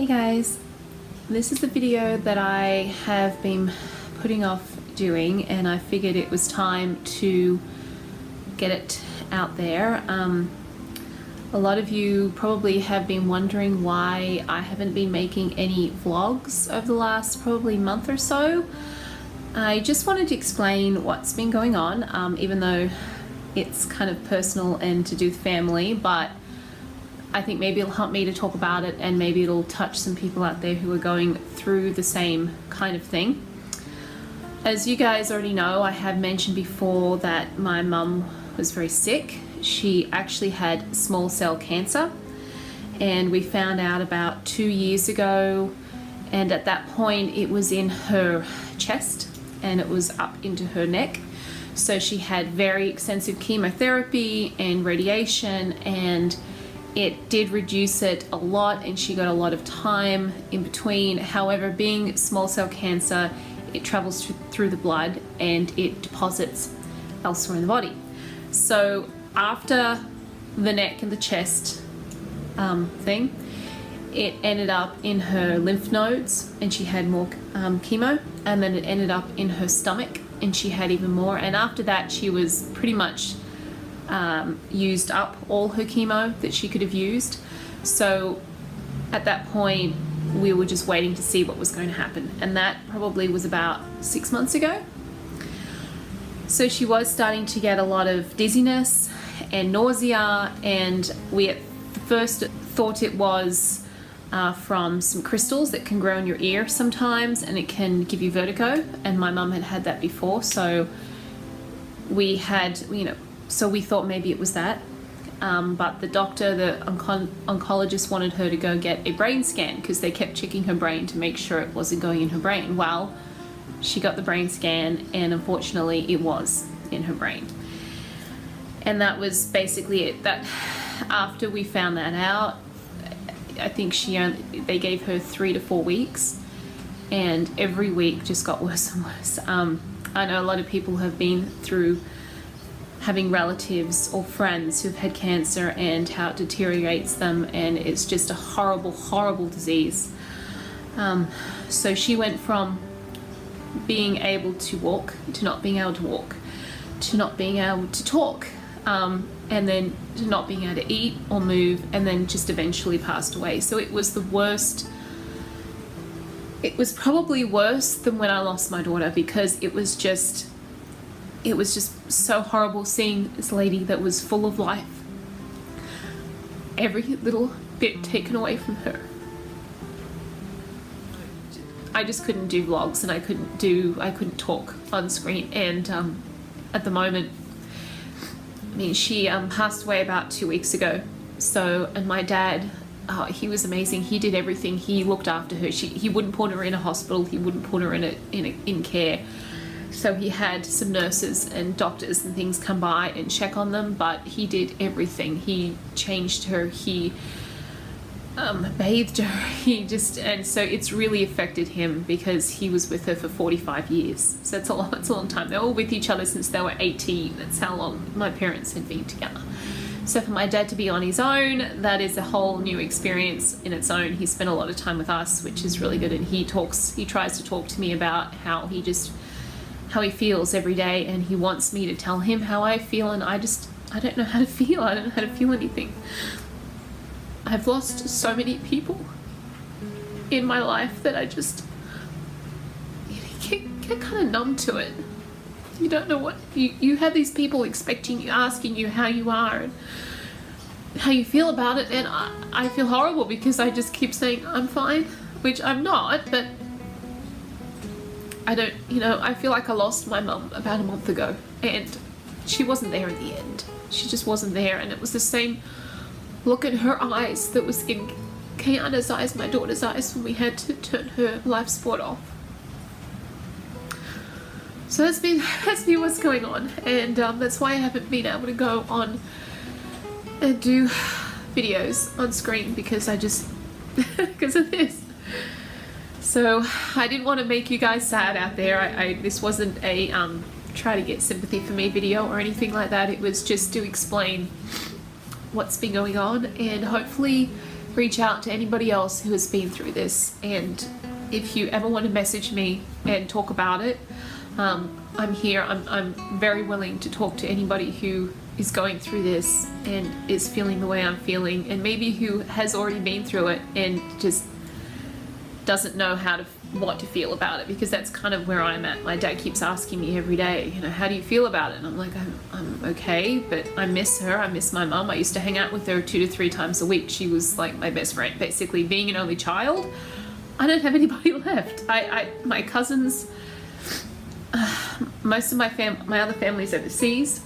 Hey guys, this is a video that I have been putting off doing, and I figured it was time to get it out there. A lot of you probably have been wondering why I haven't been making any vlogs over the last probably month or so. I just wanted to explain what's been going on, even though it's kind of personal and to do with family, but I think maybe it'll help me to talk about it, and maybe it'll touch some people out there who are going through the same kind of thing. As you guys already know, I have mentioned before that my mum was very sick. She actually had small cell cancer, and we found out about 2 years ago, and at that point it was in her chest and it was up into her neck. So she had very extensive chemotherapy and radiation, and it did reduce it a lot, and she got a lot of time in between. However, being small cell cancer, it travels through the blood and it deposits elsewhere in the body. So after the neck and the chest thing, it ended up in her lymph nodes, and she had more chemo, and then it ended up in her stomach, and she had even more. And after that, she was pretty much used up all her chemo that she could have used. So at that point we were just waiting to see what was going to happen, and that probably was about 6 months ago. So she was starting to get a lot of dizziness and nausea, and we at first thought it was from some crystals that can grow in your ear sometimes, and it can give you vertigo, and my mum had had that before. So we had, so we thought maybe it was that, but the doctor, the oncologist, wanted her to go get a brain scan because they kept checking her brain to make sure it wasn't going in her brain. Well, she got the brain scan, and unfortunately it was in her brain. And that was basically it. That after we found that out, I think they gave her 3 to 4 weeks, and every week just got worse and worse. I know a lot of people have been through having relatives or friends who've had cancer and how it deteriorates them, and it's just a horrible, horrible disease. So she went from being able to walk to not being able to walk, to not being able to talk, and then to not being able to eat or move, and then just eventually passed away. So it was the worst. It was probably worse than when I lost my daughter, because it was just so horrible seeing this lady that was full of life, every little bit taken away from her. I just couldn't do vlogs, and I couldn't talk on screen. And at the moment, I mean, she passed away about 2 weeks ago. So, and my dad, he was amazing. He did everything. He looked after her. He wouldn't put her in a hospital. He wouldn't put her in care. So he had some nurses and doctors and things come by and check on them, but he did everything. He changed her, he bathed her, and so it's really affected him, because he was with her for 45 years. So it's a long time. They were with each other since they were 18. That's how long my parents had been together. So for my dad to be on his own, that is a whole new experience in its own. He spent a lot of time with us, which is really good, and he tries to talk to me about how he feels every day, and he wants me to tell him how I feel, and I don't know how to feel. I don't know how to feel anything. I've lost so many people in my life that I just get kind of numb to it. You don't know what you have these people expecting you, asking you how you are and how you feel about it, and I feel horrible because I just keep saying I'm fine, which I'm not, but I feel like I lost my mum about a month ago, and she wasn't there in the end. She just wasn't there, and it was the same look in her eyes that was in Kiana's eyes, my daughter's eyes, when we had to turn her life support off. So that's been what's going on, and that's why I haven't been able to go on and do videos on screen, because because of this. So I didn't want to make you guys sad out there. This wasn't a try to get sympathy for me video or anything like that. It was just to explain what's been going on, and hopefully reach out to anybody else who has been through this, and if you ever want to message me and talk about it, I'm here. I'm very willing to talk to anybody who is going through this and is feeling the way I'm feeling, and maybe who has already been through it and just doesn't know what to feel about it, because that's kind of where I'm at. My dad keeps asking me every day, you know, how do you feel about it? And I'm like, I'm okay, but I miss her. I miss my mum. I used to hang out with her 2 to 3 times a week. She was like my best friend, basically. Being an only child, I don't have anybody left. My cousins, most of my other family's overseas.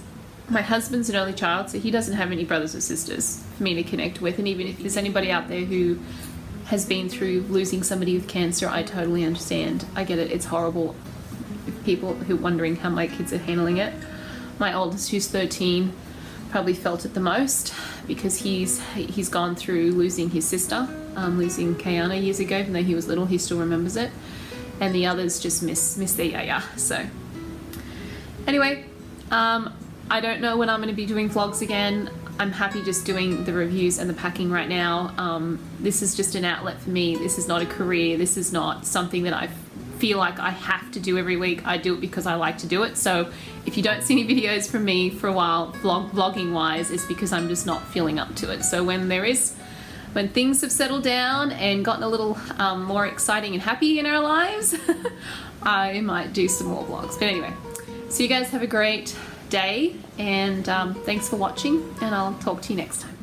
My husband's an only child, so he doesn't have any brothers or sisters for me to connect with. And even if there's anybody out there who has been through losing somebody with cancer, I totally understand. I get it. It's horrible. People who are wondering how my kids are handling it. My oldest, who's 13, probably felt it the most, because he's gone through losing his sister, losing Kayana years ago. Even though he was little, he still remembers it. And the others just miss their yaya. So anyway, I don't know when I'm going to be doing vlogs again. I'm happy just doing the reviews and the packing right now. This is just an outlet for me. This is not a career. This is not something that I feel like I have to do every week. I do it because I like to do it. So if you don't see any videos from me for a while, vlogging wise, it's because I'm just not feeling up to it. So when things have settled down and gotten a little more exciting and happy in our lives, I might do some more vlogs. But anyway, so you guys have a great day, and thanks for watching, and I'll talk to you next time.